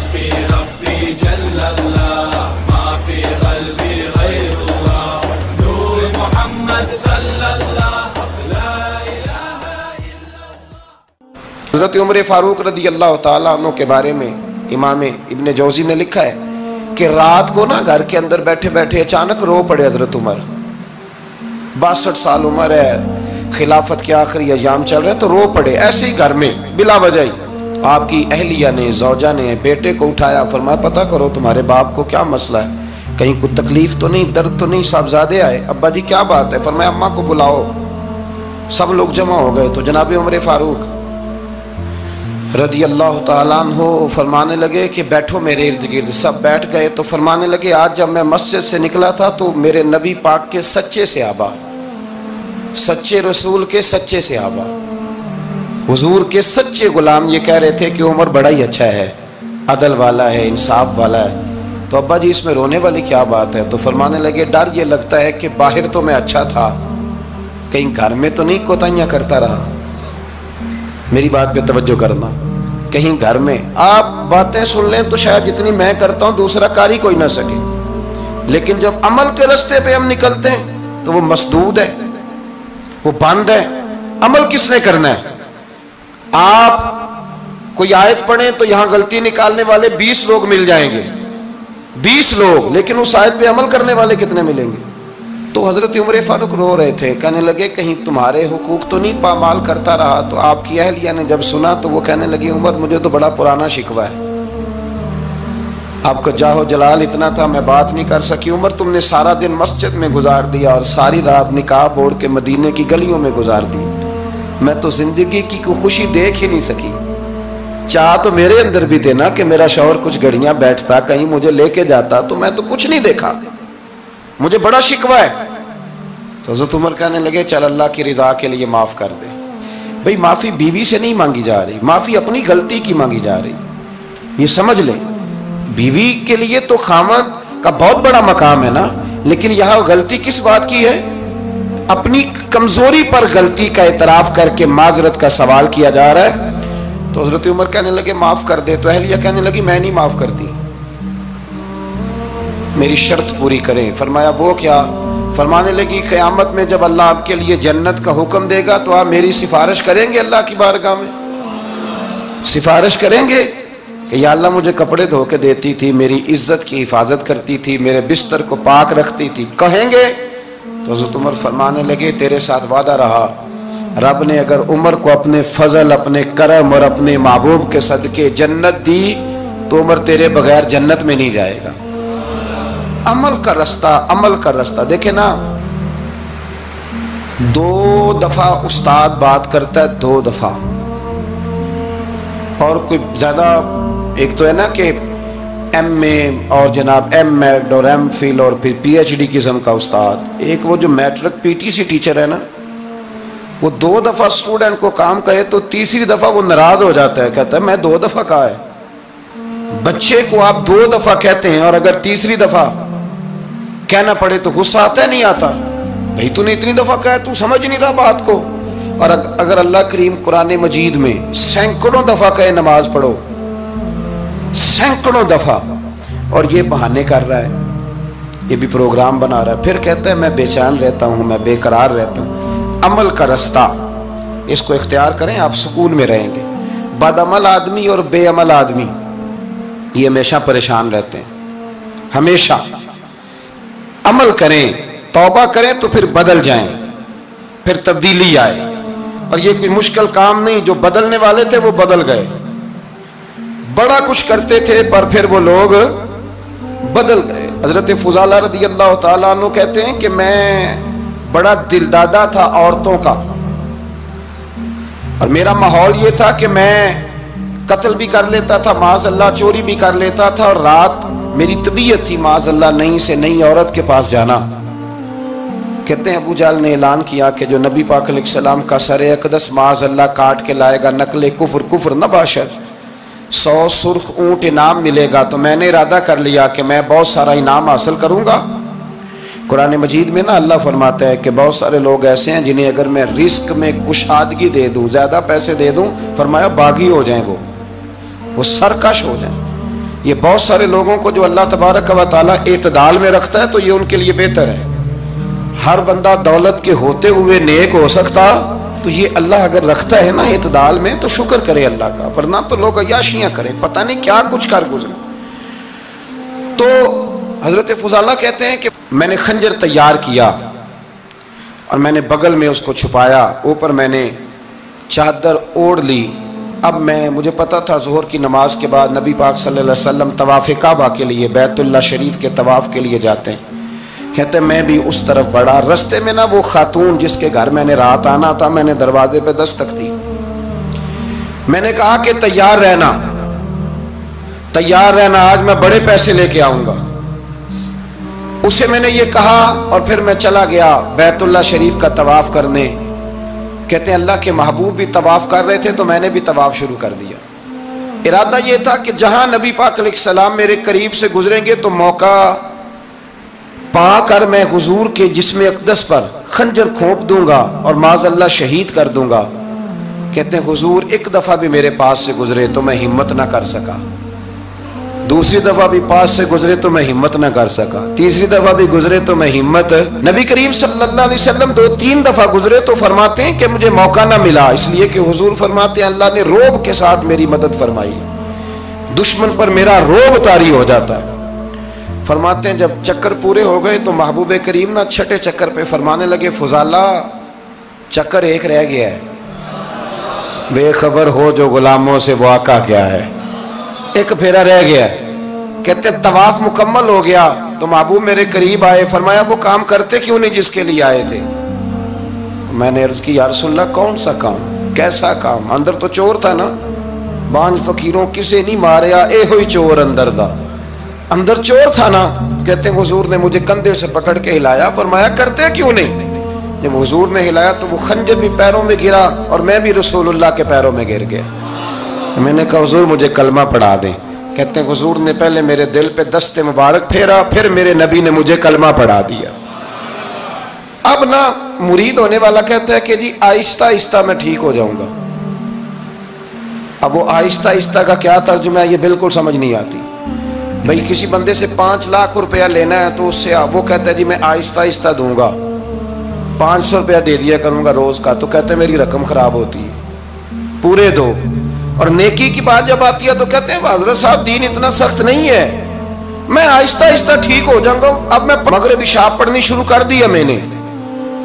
حسبی ربی جل اللہ ما فی قلبی غیر اللہ نور محمد صلی اللہ لا الہ الا اللہ۔ حضرت عمر فاروق رضی اللہ تعالیٰ عنہ کے بارے میں امام ابن جوزی نے لکھا ہے کہ رات کو نا گھر کے اندر بیٹھے بیٹھے اچانک رو پڑے حضرت عمر، 62 سال عمر ہے، خلافت کے آخری ایام چل رہے ہیں تو رو پڑے ایسے ہی گھر میں بلا وجہ ہی۔ آپ کی اہلیہ نے، زوجہ نے بیٹے کو اٹھایا، فرمایا پتہ کرو تمہارے باپ کو کیا مسئلہ ہے، کہیں کوئی تکلیف تو نہیں، درد تو نہیں، صاحبزادے آئے؟ ابا جی کیا بات ہے؟ فرمایا اماں کو بلاؤ۔ سب لوگ جمع ہو گئے تو جناب عمر فاروق رضی اللہ تعالیٰ عنہ فرمانے لگے کہ بیٹھو میرے ارد گرد۔ سب بیٹھ گئے تو فرمانے لگے آج جب میں مسجد سے نکلا تھا تو میرے نبی پاک کے سچے صحابہ، سچے رسول کے سچے صحابہ، حضور کے سچے غلام یہ کہہ رہے تھے کہ عمر بڑا ہی اچھا ہے، عدل والا ہے، انصاف والا ہے۔ تو ابا جی اس میں رونے والی کیا بات ہے؟ تو فرمانے لگے ڈر یہ لگتا ہے کہ باہر تو میں اچھا تھا، کہیں گھر میں تو نہیں کوتاہیاں کرتا رہا۔ میری بات پہ توجہ کرنا، کہیں گھر میں آپ باتیں سن لیں تو شاید جتنی میں کرتا ہوں دوسرا کار ہی کوئی نہ سکے، لیکن جب عمل کے راستے پہ ہم نکلتے ہیں تو وہ مسدود ہے، وہ بند ہے۔ عمل کس نے کرنا ہے؟ آپ کوئی آیت پڑھیں تو یہاں غلطی نکالنے والے 20 لوگ مل جائیں گے، 20 لوگ، لیکن اس آیت پہ عمل کرنے والے کتنے ملیں گے؟ تو حضرت عمر فاروق رو رہے تھے، کہنے لگے کہیں تمہارے حقوق تو نہیں پامال کرتا رہا؟ تو آپ کی اہلیہ نے جب سنا تو وہ کہنے لگی عمر مجھے تو بڑا پرانا شکوہ ہے، آپ کا جاہ و جلال اتنا تھا میں بات نہیں کر سکی۔ عمر تم نے سارا دن مسجد میں گزار دیا اور ساری رات نقاب اوڑھ کے مدینے کی گلیوں میں گزار دی، میں تو زندگی کی کوئی خوشی دیکھ ہی نہیں سکی۔ چاہ تو میرے اندر بھی تھے نا کہ میرا شوہر کچھ گھڑیاں بیٹھتا، کہیں مجھے لے کے جاتا، تو میں تو کچھ نہیں دیکھا، مجھے بڑا شکوہ ہے۔ تو حضرت عمر کہنے لگے چل اللہ کی رضا کے لیے معاف کر دے۔ بھئی معافی بیوی سے نہیں مانگی جا رہی، معافی اپنی غلطی کی مانگی جا رہی، یہ سمجھ لیں۔ بیوی کے لیے تو خامد کا بہت بڑا مقام ہے نا، لیکن یہاں غلطی کس بات کی ہے؟ اپنی کمزوری پر غلطی کا اعتراف کر کے معذرت کا سوال کیا جا رہا ہے۔ تو حضرت عمر کہنے لگے معاف کر دے، تو اہلیہ کہنے لگی میں نہیں معاف کرتی، میری شرط پوری کریں۔ فرمایا وہ کیا؟ فرمانے لگی قیامت میں جب اللہ آپ کے لیے جنت کا حکم دے گا تو آپ میری سفارش کریں گے اللہ کی بارگاہ میں؟ سفارش کریں گے کہ یا اللہ مجھے کپڑے دھو کے دیتی تھی، میری عزت کی حفاظت کرتی تھی، میرے بستر کو پاک رکھتی تھی، کہیں گے؟ تو حضرت عمر فرمانے لگے تیرے ساتھ وعدہ رہا، رب نے اگر عمر کو اپنے فضل، اپنے کرم اور اپنے محبوب کے صدقے جنت دی تو عمر تیرے بغیر جنت میں نہیں جائے گا۔ عمل کا رستہ، عمل کا رستہ دیکھیں نا، 2 دفعہ استاد بات کرتا ہے، 2 دفعہ، اور کوئی زیادہ، ایک تو ہے نا کہ ایم اے اور جناب ایم ایڈ اور ایم فل اور پھر پی ایچ ڈی قسم کا استاد، ایک وہ جو matric P T C teacher ہے نا، وہ 2 دفعہ اسٹوڈنٹ کو کام کہے تو تیسری دفعہ وہ ناراض ہو جاتا ہے، کہتا ہے میں 2 دفعہ کہا ہے۔ بچے کو آپ 2 دفعہ کہتے ہیں اور اگر تیسری دفعہ کہنا پڑے تو غصہ آتا ہے نہیں آتا؟ بھئی تو نے اتنی دفعہ کہا تو سمجھ نہیں رہا بات کو۔ اور اگر اللہ کریم قرآن مجید میں سینکڑوں دفعہ کہے نماز پڑھو، سینکڑوں دفعہ، اور یہ بہانے کر رہا ہے، یہ بھی پروگرام بنا رہا ہے، پھر کہتا ہے میں بے چین رہتا ہوں، میں بے قرار رہتا ہوں۔ عمل کا رستہ اس کو اختیار کریں، آپ سکون میں رہیں گے۔ بد عمل آدمی اور بے عمل آدمی یہ ہمیشہ پریشان رہتے ہیں، ہمیشہ۔ عمل کریں، توبہ کریں تو پھر بدل جائیں، پھر تبدیلی آئے، اور یہ کوئی مشکل کام نہیں، جو بدلنے والے تھے وہ بدل گئے، بڑا کچھ کرتے تھے پر پھر وہ لوگ بدل گئے۔ حضرت فضالہ رضی اللہ تعالیٰ عنہ کہتے ہیں کہ میں بڑا دلدادہ تھا عورتوں کا، اور میرا ماحول یہ تھا کہ میں قتل بھی کر لیتا تھا، معاذ اللہ چوری بھی کر لیتا تھا، اور رات میری طبیعت تھی معاذ اللہ نئی سے نئی عورت کے پاس جانا۔ کہتے ہیں ابو جہل نے اعلان کیا کہ جو نبی پاک علیہ السلام کا سر اقدس معاذ اللہ کاٹ کے لائے گا نقل کفر، کفر نہ باشد، 100 سرخ اونٹ انعام ملے گا۔ تو میں نے ارادہ کر لیا کہ میں بہت سارا انعام حاصل کروں گا۔ قرآن مجید میں نا اللہ فرماتا ہے کہ بہت سارے لوگ ایسے ہیں جنہیں اگر میں رزق میں کشادگی دے دوں، زیادہ پیسے دے دوں، فرمایا باغی ہو جائیں، وہ سرکش ہو جائیں۔ یہ بہت سارے لوگوں کو جو اللہ تبارک و تعالیٰ اعتدال میں رکھتا ہے تو یہ ان کے لیے بہتر ہے. ہر بندہ دولت کے ہوتے ہوئے نیک ہو سکتا، تو یہ اللہ اگر رکھتا ہے نا اعتدال میں تو شکر کرے اللہ کا، ورنہ تو لوگ عیاشیاں کریں، پتہ نہیں کیا کچھ کر گزرے. تو حضرت فضالہ کہتے ہیں کہ میں نے خنجر تیار کیا اور میں نے بغل میں اس کو چھپایا، اوپر میں نے چادر اوڑھ لی. اب مجھے پتا تھا ظہر کی نماز کے بعد نبی پاک صلی اللہ علیہ وسلم طواف کعبہ کے لیے، بیت اللہ شریف کے طواف کے لیے جاتے ہیں. کہتے میں بھی اس طرف بڑھا. رستے میں نا وہ خاتون جس کے گھر میں نے رات آنا تھا، میں نے دروازے پہ دستک دی. میں نے کہا کہ تیار رہنا، تیار رہنا، آج میں بڑے پیسے لے کے آؤں گا. اسے میں نے یہ کہا اور پھر میں چلا گیا بیت اللہ شریف کا طواف کرنے. کہتے ہیں اللہ کے محبوب بھی طواف کر رہے تھے تو میں نے بھی طواف شروع کر دیا. ارادہ یہ تھا کہ جہاں نبی پاک علیہ السلام میرے قریب سے گزریں گے تو موقع پا کر میں حضور کے جسم اقدس پر خنجر کھونپ دوں گا اور معاذ اللہ شہید کر دوں گا. کہتے ہیں حضور ایک دفعہ بھی میرے پاس سے گزرے تو میں ہمت نہ کر سکا، دوسری دفعہ بھی پاس سے گزرے تو میں ہمت نہ کر سکا، تیسری دفعہ بھی گزرے تو میں ہمت. نبی کریم صلی اللہ علیہ وسلم 2-3 دفعہ گزرے تو فرماتے ہیں کہ مجھے موقع نہ ملا، اس لیے کہ حضور فرماتے ہیں اللہ نے روب کے ساتھ میری مدد فرمائی، دشمن پر میرا روب طاری ہو جاتا ہے. فرماتے ہیں جب چکر پورے ہو گئے تو محبوب کریم نہ چھٹے چکر پہ فرمانے لگے فضالہ چکر ایک رہ گیا ہے، بے خبر ہو جو غلاموں سے وہ آقا کیا ہے، ایک پھیرا رہ گیا. کہتے طواف مکمل ہو گیا تو محبوب میرے قریب آئے، فرمایا وہ کام کرتے کیوں نہیں جس کے لیے آئے تھے. میں نے عرض کی یا رسول اللہ کون سا کام، کیسا کام؟ اندر تو چور تھا نا، بانج فقیروں کسے نہیں ماریا اے ہوئی چور اندر دا، اندر چور تھا نا. کہتے ہیں حضور نے مجھے کندھے سے پکڑ کے ہلایا، فرمایا کرتے کیوں نہیں؟ جب حضور نے ہلایا تو وہ خنجر بھی پیروں میں گرا اور میں بھی رسول اللہ کے پیروں میں گر گیا. میں نے کہا حضور مجھے کلمہ پڑھا دیں. کہتے ہیں حضور نے پہلے میرے دل پہ دست مبارک پھیرا، پھر میرے نبی نے مجھے کلمہ پڑھا دیا. اب نا مرید ہونے والا کہتا ہے کہ جی آہستہ آہستہ میں ٹھیک ہو جاؤں گا. اب وہ آہستہ آہستہ کا کیا ترجمہ ہے یہ بالکل سمجھ نہیں آتی. بھئی کسی بندے سے 5 لاکھ روپیہ لینا ہے تو اس سے وہ کہتا ہے جی میں آہستہ آہستہ دوں گا، 500 روپیہ دے دیا کروں گا روز کا، تو کہتے ہیں میری رقم خراب ہوتی ہے، پورے دو. اور نیکی کی بات جب آتی ہے تو کہتے ہیں حضرت صاحب دین اتنا سخت نہیں ہے، میں آہستہ آہستہ ٹھیک ہو جاؤں گا. اب میں مغربی شاب پڑھنی شروع کر دی ہے میں نے،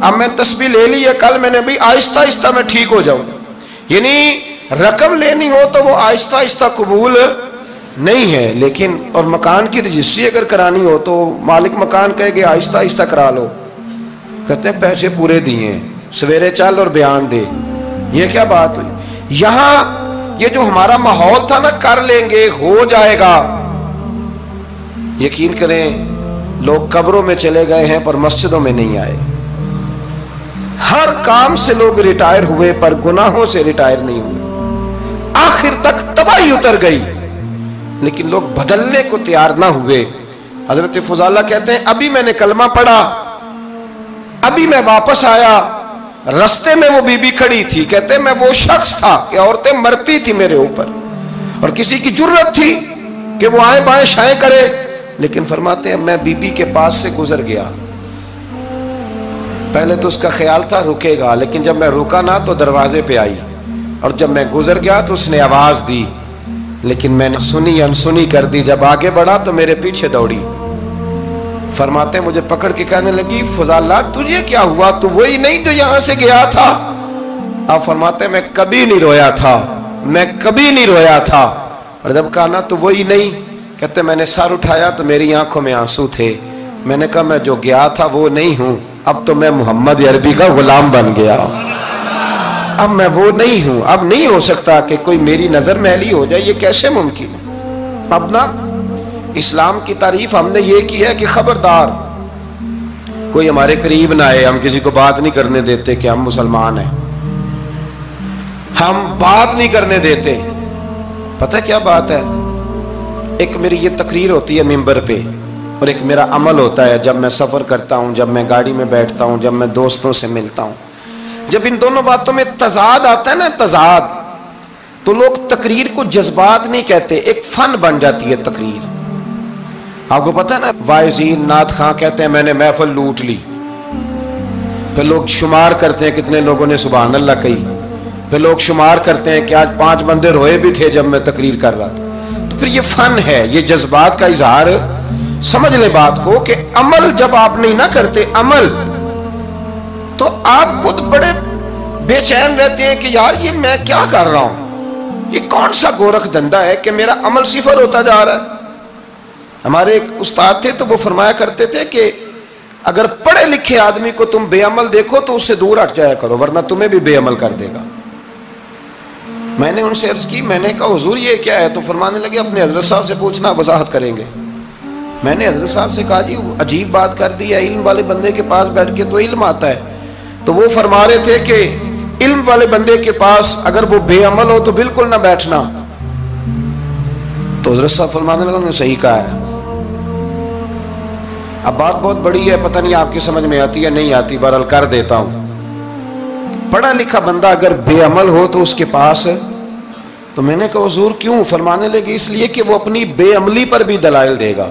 اب میں تسبیح لے لی ہے، کل میں نے بھی آہستہ آہستہ میں ٹھیک ہو جاؤں. یعنی رقم لینی ہو تو وہ آہستہ آہستہ قبول نہیں ہے، لیکن اور مکان کی رجسٹری اگر کرانی ہو تو مالک مکان کہے کہ آہستہ آہستہ کرا لو. کہتے ہیں پیسے پورے دیے، سویرے چل اور بیان دے. یہ کیا بات ہوئی؟ یہاں یہ جو ہمارا ماحول تھا نا کر لیں گے ہو جائے گا، یقین کریں لوگ قبروں میں چلے گئے ہیں پر مسجدوں میں نہیں آئے. ہر کام سے لوگ ریٹائر ہوئے پر گناہوں سے ریٹائر نہیں ہوئے. آخر تک تباہی اتر گئی لیکن لوگ بدلنے کو تیار نہ ہوئے. حضرت فضالہ کہتے ہیں ابھی میں نے کلمہ پڑھا، ابھی میں واپس آیا، رستے میں وہ بی بی کھڑی تھی. کہتے ہیں میں وہ شخص تھا کہ عورتیں مرتی تھی میرے اوپر اور کسی کی جرت تھی کہ وہ آئیں بائیں شائیں کرے، لیکن فرماتے ہیں میں بی بی کے پاس سے گزر گیا. پہلے تو اس کا خیال تھا رکے گا، لیکن جب میں رکا نہ تو دروازے پہ آئی، اور جب میں گزر گیا تو اس نے آواز دی، لیکن میں نے سنی انسنی کر دی. جب آگے بڑھا تو میرے پیچھے دوڑی. فرماتے ہیں مجھے پکڑ کے کہنے لگی فضالہ تجھے کیا ہوا، تو وہی نہیں جو یہاں سے گیا تھا؟ آپ فرماتے ہیں میں کبھی نہیں رویا تھا، میں کبھی نہیں رویا تھا. اور جب کہا نا تو وہی نہیں، کہتے میں نے سر اٹھایا تو میری آنکھوں میں آنسو تھے. میں نے کہا میں جو گیا تھا وہ نہیں ہوں، اب تو میں محمد عربی کا غلام بن گیا، اب میں وہ نہیں ہوں. اب نہیں ہو سکتا کہ کوئی میری نظر میلی ہو جائے، یہ کیسے ممکن ہے؟ اب نا اسلام کی تعریف ہم نے یہ کی ہے کہ خبردار کوئی ہمارے قریب نہ آئے، ہم کسی کو بات نہیں کرنے دیتے کہ ہم مسلمان ہیں، ہم بات نہیں کرنے دیتے. پتہ کیا بات ہے؟ ایک میری یہ تقریر ہوتی ہے ممبر پہ، اور ایک میرا عمل ہوتا ہے جب میں سفر کرتا ہوں، جب میں گاڑی میں بیٹھتا ہوں، جب میں دوستوں سے ملتا ہوں. جب ان دونوں باتوں میں تضاد آتا ہے نا، تضاد، تو لوگ تقریر کو جذبات نہیں کہتے، ایک فن بن جاتی ہے تقریر۔ آپ کو پتہ ہے نا، واعظین نعت خواں کہتے ہیں میں نے محفل لوٹ لی، پھر لوگ شمار کرتے ہیں کتنے لوگوں نے سبحان اللہ کہی، پھر لوگ شمار کرتے ہیں کہ آج 5 بندے روئے بھی تھے جب میں تقریر کر رہا تھا۔ تو پھر یہ فن ہے، یہ جذبات کا اظہار۔ سمجھ لیں بات کو کہ عمل جب آپ نہیں نہ کرتے عمل، تو آپ خود بڑے بے چین رہتے ہیں کہ یار یہ میں کیا کر رہا ہوں، یہ کون سا گورکھ دھندا ہے کہ میرا عمل صفر ہوتا جا رہا ہے۔ ہمارے ایک استاد تھے تو وہ فرمایا کرتے تھے کہ اگر پڑھے لکھے آدمی کو تم بے عمل دیکھو تو اس سے دور ہٹ جایا کرو، ورنہ تمہیں بھی بے عمل کر دے گا۔ میں نے ان سے عرض کی، میں نے کہا حضور یہ کیا ہے؟ تو فرمانے لگے اپنے حضرت صاحب سے پوچھنا، وضاحت کریں گے۔ میں نے حضرت صاحب سے کہا جی عجیب بات کر دی ہے، علم والے بندے کے پاس بیٹھ کے تو علم آتا ہے۔ تو وہ فرما رہے تھے کہ علم والے بندے کے پاس اگر وہ بے عمل ہو تو بالکل نہ بیٹھنا۔ تو حضرت صاحب فرمانے لگا انہوں نے صحیح کہا ہے۔ اب بات بہت بڑی ہے، پتہ نہیں آپ کی سمجھ میں آتی ہے نہیں آتی، بہرحال کر دیتا ہوں۔ پڑھا لکھا بندہ اگر بے عمل ہو تو اس کے پاس، تو میں نے کہا حضور کیوں؟ فرمانے لگے اس لیے کہ وہ اپنی بے عملی پر بھی دلائل دے گا۔